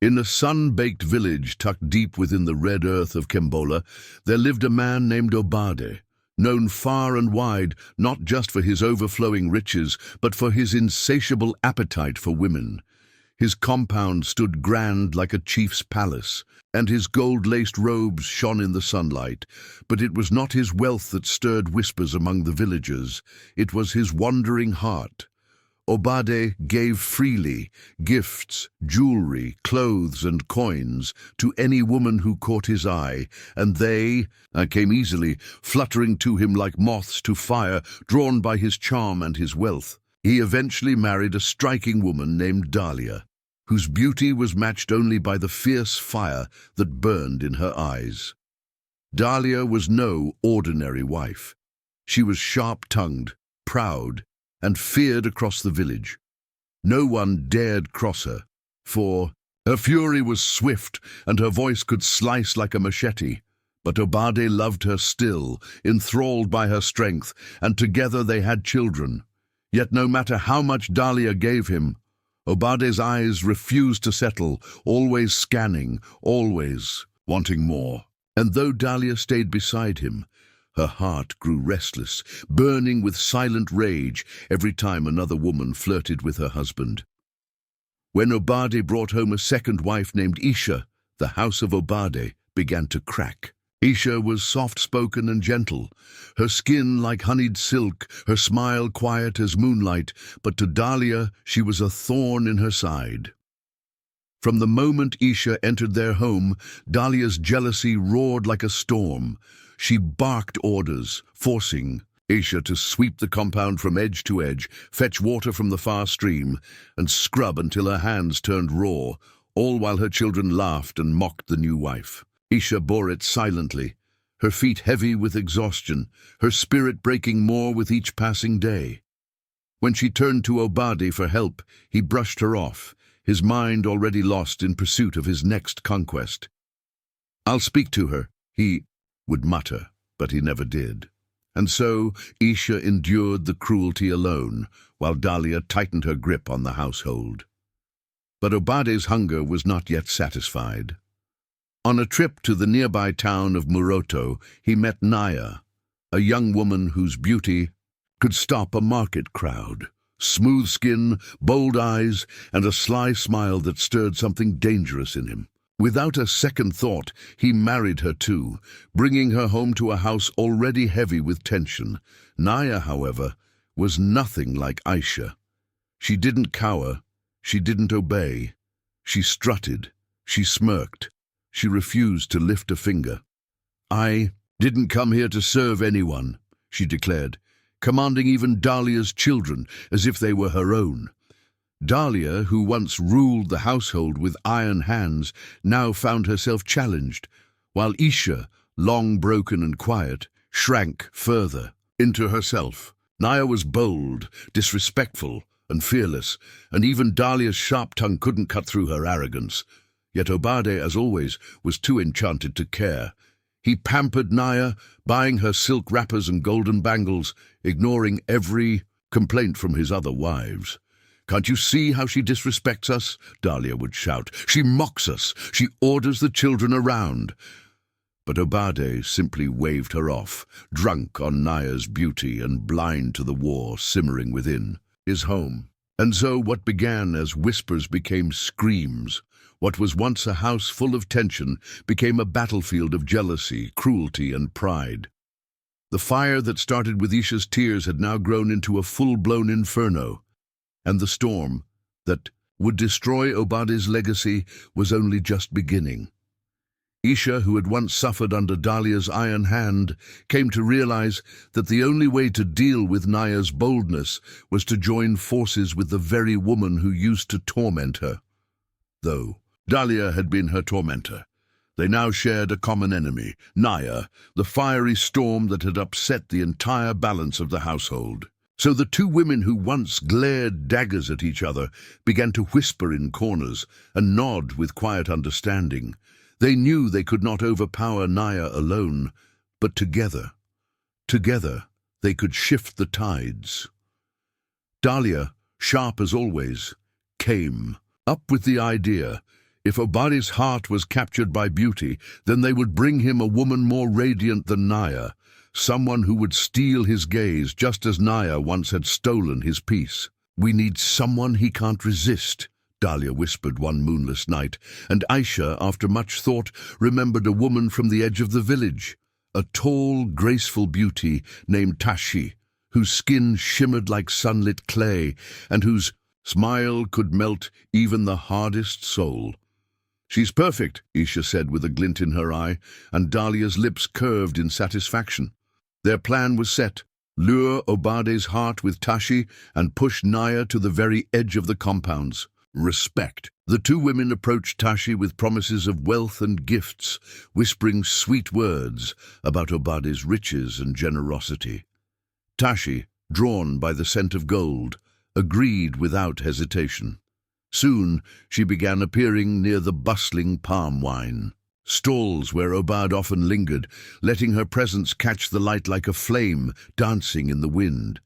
In a sun-baked village tucked deep within the red earth of Kembola, there lived a man named Obade, known far and wide not just for his overflowing riches, but for his insatiable appetite for women. His compound stood grand like a chief's palace, and his gold-laced robes shone in the sunlight. But it was not his wealth that stirred whispers among the villagers. It was his wandering heart. Obade gave freely gifts, jewelry, clothes, and coins to any woman who caught his eye, and they came easily, fluttering to him like moths to fire, drawn by his charm and his wealth. He eventually married a striking woman named Dahlia, whose beauty was matched only by the fierce fire that burned in her eyes. Dahlia was no ordinary wife. She was sharp-tongued, proud, and feared across the village. No one dared cross her, for her fury was swift and her voice could slice like a machete. But Obade loved her still, enthralled by her strength, and together they had children. Yet no matter how much Dahlia gave him, Obade's eyes refused to settle, always scanning, always wanting more. And though Dahlia stayed beside him, her heart grew restless, burning with silent rage every time another woman flirted with her husband. When Obade brought home a second wife named Isha, the house of Obade began to crack. Isha was soft-spoken and gentle, her skin like honeyed silk, her smile quiet as moonlight, but to Dahlia she was a thorn in her side. From the moment Isha entered their home, Dahlia's jealousy roared like a storm. She barked orders, forcing Isha to sweep the compound from edge to edge, fetch water from the far stream, and scrub until her hands turned raw, all while her children laughed and mocked the new wife. Isha bore it silently, her feet heavy with exhaustion, her spirit breaking more with each passing day. When she turned to Obade for help, he brushed her off, his mind already lost in pursuit of his next conquest. "I'll speak to her," he would mutter, but he never did. And so Isha endured the cruelty alone, while Dahlia tightened her grip on the household. But Obade's hunger was not yet satisfied. On a trip to the nearby town of Muroto, he met Naya, a young woman whose beauty could stop a market crowd. Smooth skin, bold eyes, and a sly smile that stirred something dangerous in him. Without a second thought, he married her too, bringing her home to a house already heavy with tension. Naya, however, was nothing like Aisha. She didn't cower, she didn't obey. She strutted, she smirked, she refused to lift a finger. "I didn't come here to serve anyone," she declared, commanding even Dahlia's children as if they were her own. Dahlia, who once ruled the household with iron hands, now found herself challenged, while Isha, long broken and quiet, shrank further into herself. Naya was bold, disrespectful, and fearless, and even Dahlia's sharp tongue couldn't cut through her arrogance. Yet Obade, as always, was too enchanted to care. He pampered Naya, buying her silk wrappers and golden bangles, ignoring every complaint from his other wives. "Can't you see how she disrespects us?" Dahlia would shout. "She mocks us. She orders the children around." But Obade simply waved her off, drunk on Naya's beauty and blind to the war simmering within his home. And so what began as whispers became screams. What was once a house full of tension became a battlefield of jealousy, cruelty, and pride. The fire that started with Isha's tears had now grown into a full-blown inferno. And the storm that would destroy Obade's legacy was only just beginning. Isha, who had once suffered under Dahlia's iron hand, came to realize that the only way to deal with Naya's boldness was to join forces with the very woman who used to torment her. Though Dahlia had been her tormentor, they now shared a common enemy, Naya, the fiery storm that had upset the entire balance of the household. So the two women who once glared daggers at each other began to whisper in corners and nod with quiet understanding. They knew they could not overpower Naya alone, but together they could shift the tides. Dahlia, sharp as always, came up with the idea. If Obadi's heart was captured by beauty, then they would bring him a woman more radiant than Naya, someone who would steal his gaze just as Naya once had stolen his peace. "We need someone he can't resist," Dahlia whispered one moonless night, and Aisha, after much thought, remembered a woman from the edge of the village, a tall, graceful beauty named Tashi, whose skin shimmered like sunlit clay and whose smile could melt even the hardest soul. "She's perfect," Isha said with a glint in her eye, and Dahlia's lips curved in satisfaction. Their plan was set: lure Obade's heart with Tashi and push Naya to the very edge of the compounds. Respect. The two women approached Tashi with promises of wealth and gifts, whispering sweet words about Obade's riches and generosity. Tashi, drawn by the scent of gold, agreed without hesitation. Soon she began appearing near the bustling palm wine stalls where Obad often lingered, letting her presence catch the light like a flame dancing in the wind.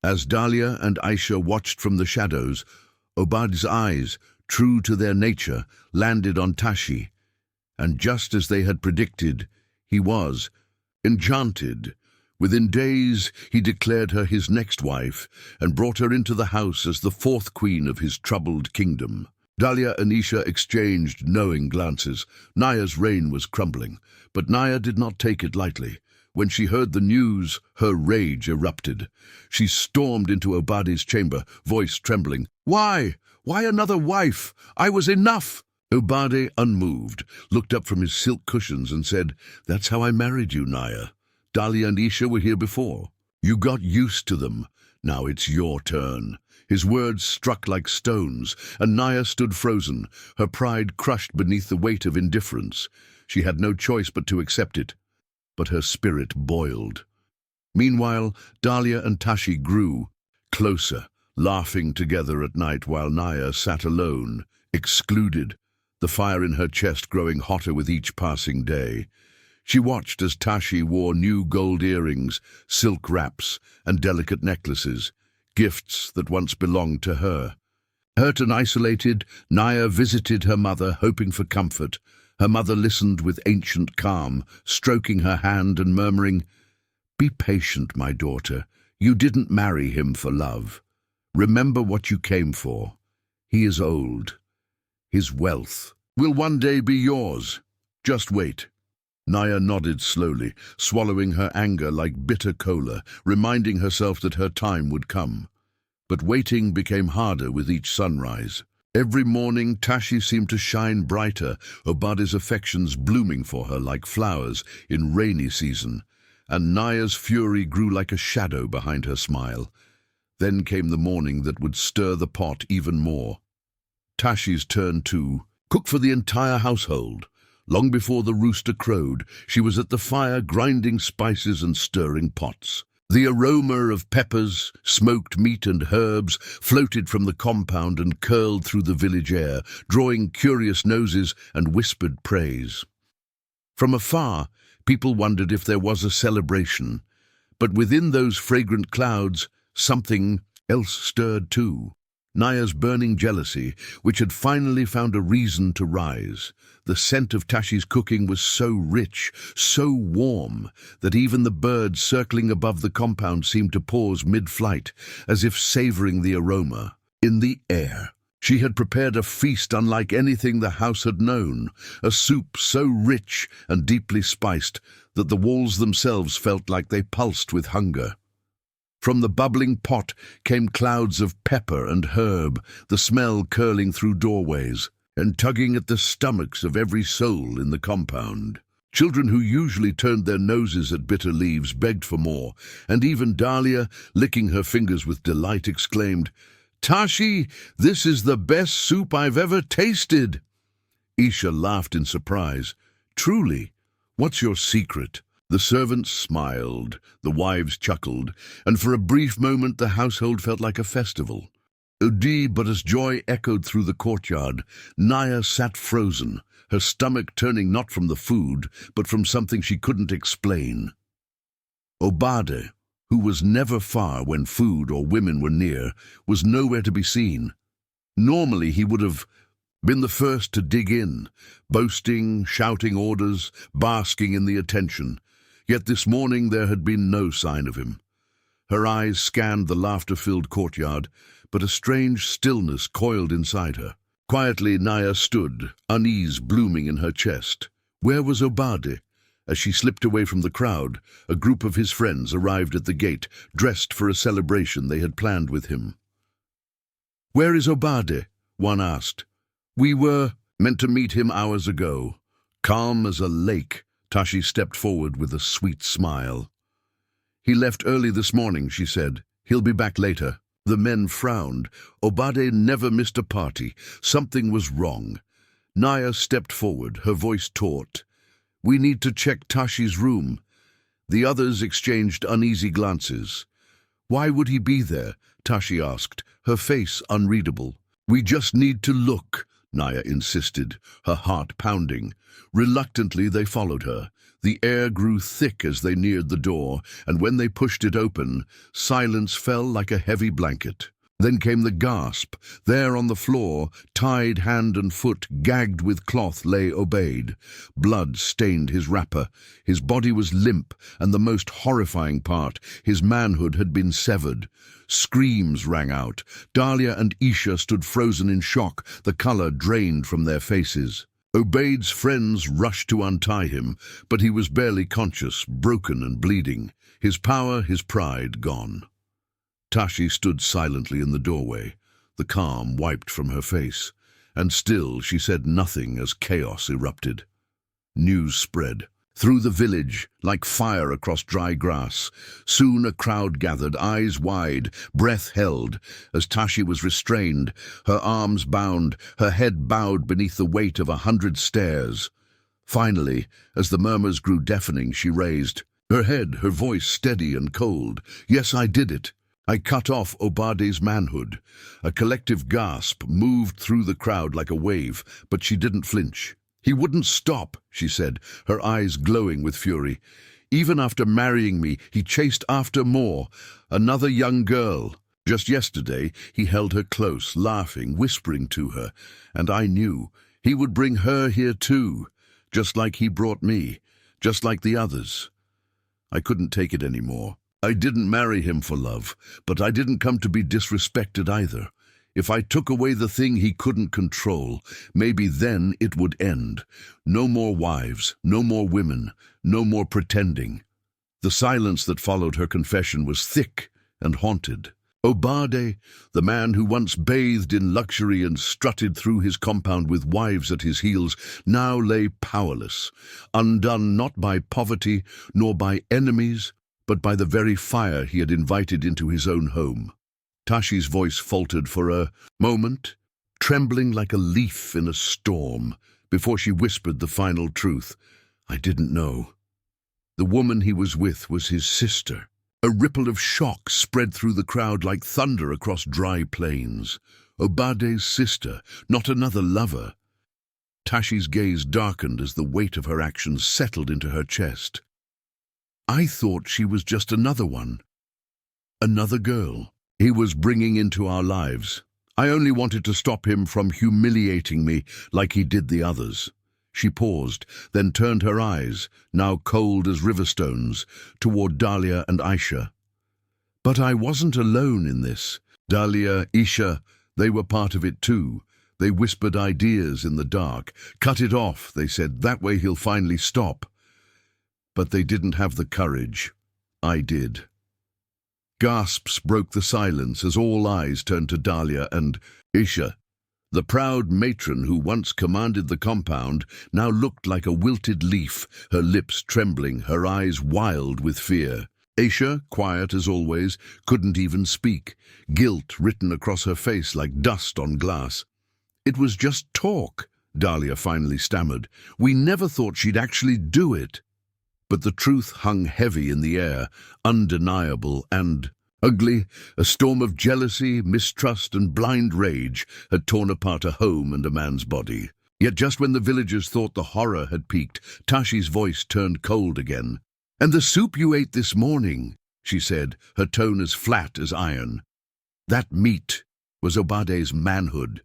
As Dahlia and Aisha watched from the shadows, Obad's eyes, true to their nature, landed on Tashi, and just as they had predicted, he was enchanted. Within days, he declared her his next wife and brought her into the house as the fourth queen of his troubled kingdom. Dahlia and Isha exchanged knowing glances. Naya's reign was crumbling, but Naya did not take it lightly. When she heard the news, her rage erupted. She stormed into Obadi's chamber, voice trembling. "Why? Why another wife? I was enough!" Obadi, unmoved, looked up from his silk cushions and said, "That's how I married you, Naya. Dahlia and Isha were here before. You got used to them. Now it's your turn." His words struck like stones, and Naya stood frozen, her pride crushed beneath the weight of indifference. She had no choice but to accept it, but her spirit boiled. Meanwhile, Dahlia and Tashi grew closer, laughing together at night while Naya sat alone, excluded, the fire in her chest growing hotter with each passing day. She watched as Tashi wore new gold earrings, silk wraps, and delicate necklaces, gifts that once belonged to her. Hurt and isolated, Naya visited her mother, hoping for comfort. Her mother listened with ancient calm, stroking her hand and murmuring, "Be patient, my daughter. You didn't marry him for love. Remember what you came for. He is old. His wealth will one day be yours. Just wait." Naya nodded slowly, swallowing her anger like bitter cola, reminding herself that her time would come. But waiting became harder with each sunrise. Every morning, Tashi seemed to shine brighter, Obadi's affections blooming for her like flowers in rainy season, and Naya's fury grew like a shadow behind her smile. Then came the morning that would stir the pot even more. Tashi's turn to cook for the entire household. Long before the rooster crowed, she was at the fire grinding spices and stirring pots. The aroma of peppers, smoked meat and herbs floated from the compound and curled through the village air, drawing curious noses and whispered praise. From afar, people wondered if there was a celebration, but within those fragrant clouds, something else stirred too. Naya's burning jealousy, which had finally found a reason to rise. The scent of Tashi's cooking was so rich, so warm, that even the birds circling above the compound seemed to pause mid-flight, as if savoring the aroma. In the air, she had prepared a feast unlike anything the house had known, a soup so rich and deeply spiced that the walls themselves felt like they pulsed with hunger. From the bubbling pot came clouds of pepper and herb, the smell curling through doorways and tugging at the stomachs of every soul in the compound. Children who usually turned their noses at bitter leaves begged for more, and even Dahlia, licking her fingers with delight, exclaimed, "Tashi, this is the best soup I've ever tasted." Isha laughed in surprise. "Truly? What's your secret?" The servants smiled, the wives chuckled, and for a brief moment the household felt like a festival. But as joy echoed through the courtyard, Naya sat frozen, her stomach turning not from the food, but from something she couldn't explain. Obade, who was never far when food or women were near, was nowhere to be seen. Normally he would have been the first to dig in, boasting, shouting orders, basking in the attention. Yet this morning there had been no sign of him. Her eyes scanned the laughter-filled courtyard, but a strange stillness coiled inside her. Quietly, Naya stood, unease blooming in her chest. Where was Obade? As she slipped away from the crowd, a group of his friends arrived at the gate, dressed for a celebration they had planned with him. "Where is Obade?" one asked. "We were meant to meet him hours ago." Calm as a lake, Tashi stepped forward with a sweet smile. "He left early this morning," she said. "He'll be back later." The men frowned. Obade never missed a party. Something was wrong. Naya stepped forward, her voice taut. "We need to check Tashi's room." The others exchanged uneasy glances. "Why would he be there?" Tashi asked, her face unreadable. "We just need to look," Naya insisted, her heart pounding. Reluctantly, they followed her. The air grew thick as they neared the door, and when they pushed it open, silence fell like a heavy blanket. Then came the gasp. There on the floor, tied hand and foot, gagged with cloth, lay Obaid. Blood stained his wrapper. His body was limp, and the most horrifying part, his manhood had been severed. Screams rang out. Dahlia and Isha stood frozen in shock, the color drained from their faces. Obaid's friends rushed to untie him, but he was barely conscious, broken and bleeding. His power, his pride, gone. Tashi stood silently in the doorway, the calm wiped from her face, and still she said nothing as chaos erupted. News spread. Through the village, like fire across dry grass. Soon a crowd gathered, eyes wide, breath held, as Tashi was restrained, her arms bound, her head bowed beneath the weight of 100 stares. Finally, as the murmurs grew deafening, she raised her head, her voice steady and cold. "Yes, I did it. I cut off Obade's manhood." A collective gasp moved through the crowd like a wave, but she didn't flinch. "He wouldn't stop," she said, her eyes glowing with fury. "Even after marrying me, he chased after more. Another young girl. Just yesterday, he held her close, laughing, whispering to her. And I knew he would bring her here too, just like he brought me, just like the others." I couldn't take it anymore. I didn't marry him for love, but I didn't come to be disrespected either. If I took away the thing he couldn't control, maybe then it would end. No more wives, no more women, no more pretending. The silence that followed her confession was thick and haunted. Obade, the man who once bathed in luxury and strutted through his compound with wives at his heels, now lay powerless, undone not by poverty nor by enemies, but by the very fire he had invited into his own home. Tashi's voice faltered for a moment, trembling like a leaf in a storm, before she whispered the final truth. "I didn't know." The woman he was with was his sister. A ripple of shock spread through the crowd like thunder across dry plains. Obade's sister, not another lover. Tashi's gaze darkened as the weight of her actions settled into her chest. "I thought she was just another one. Another girl he was bringing into our lives. I only wanted to stop him from humiliating me like he did the others." She paused, then turned her eyes, now cold as river stones, toward Dahlia and Aisha. "But I wasn't alone in this. Dahlia, Isha, they were part of it too. They whispered ideas in the dark. 'Cut it off,' they said, 'that way he'll finally stop.' But they didn't have the courage. I did." Gasps broke the silence as all eyes turned to Dahlia and Isha. The proud matron who once commanded the compound now looked like a wilted leaf, her lips trembling, her eyes wild with fear. Aisha, quiet as always, couldn't even speak, guilt written across her face like dust on glass. "It was just talk," Dahlia finally stammered. "We never thought she'd actually do it." But the truth hung heavy in the air, undeniable and ugly. A storm of jealousy, mistrust, and blind rage had torn apart a home and a man's body. Yet just when the villagers thought the horror had peaked, Tashi's voice turned cold again. "And the soup you ate this morning," she said, her tone as flat as iron. "That meat was Obade's manhood."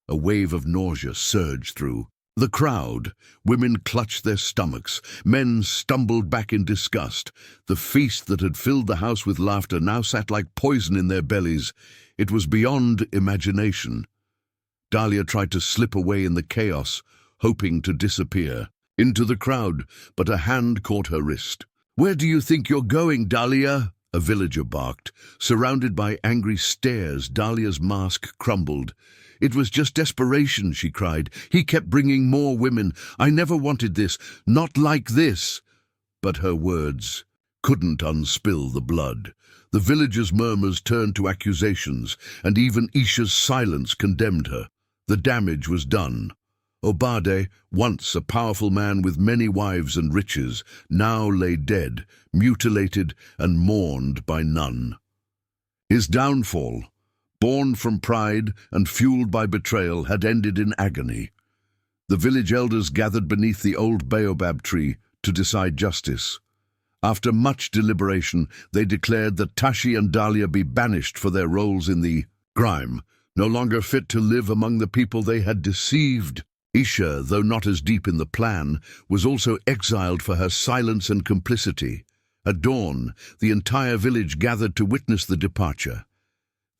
A wave of nausea surged through the crowd. Women clutched their stomachs. Men stumbled back in disgust. The feast that had filled the house with laughter now sat like poison in their bellies. It was beyond imagination. Dahlia tried to slip away in the chaos, hoping to disappear into the crowd, but a hand caught her wrist. "Where do you think you're going, Dahlia?" a villager barked. Surrounded by angry stares, Dahlia's mask crumbled. "It was just desperation," she cried. "He kept bringing more women. I never wanted this. Not like this." But her words couldn't unspill the blood. The villagers' murmurs turned to accusations, and even Isha's silence condemned her. The damage was done. Obade, once a powerful man with many wives and riches, now lay dead, mutilated and mourned by none. His downfall, born from pride and fueled by betrayal, had ended in agony. The village elders gathered beneath the old baobab tree to decide justice. After much deliberation, they declared that Tashi and Dahlia be banished for their roles in the crime, no longer fit to live among the people they had deceived. Isha, though not as deep in the plan, was also exiled for her silence and complicity. At dawn, the entire village gathered to witness the departure.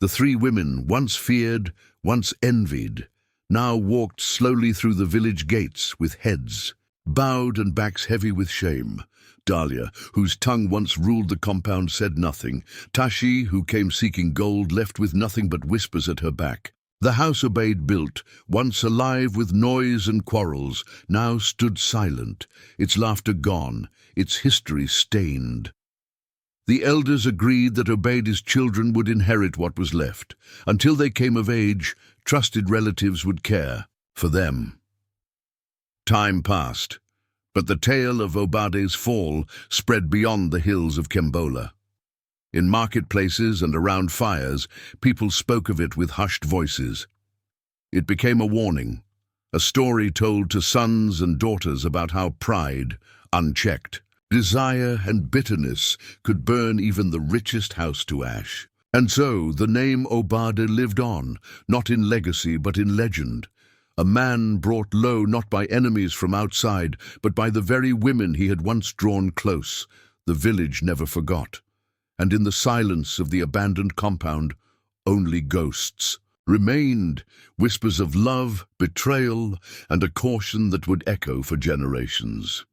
The three women, once feared, once envied, now walked slowly through the village gates with heads bowed and backs heavy with shame. Dahlia, whose tongue once ruled the compound, said nothing. Tashi, who came seeking gold, left with nothing but whispers at her back. The house Obade built, once alive with noise and quarrels, now stood silent, its laughter gone, its history stained. The elders agreed that Obade's children would inherit what was left. Until they came of age, trusted relatives would care for them. Time passed, but the tale of Obade's fall spread beyond the hills of Kembola. In marketplaces and around fires, people spoke of it with hushed voices. It became a warning, a story told to sons and daughters about how pride, unchecked, desire and bitterness could burn even the richest house to ash. And so the name Obade lived on, not in legacy but in legend. A man brought low not by enemies from outside, but by the very women he had once drawn close. The village never forgot. And in the silence of the abandoned compound, only ghosts remained, whispers of love, betrayal, and a caution that would echo for generations.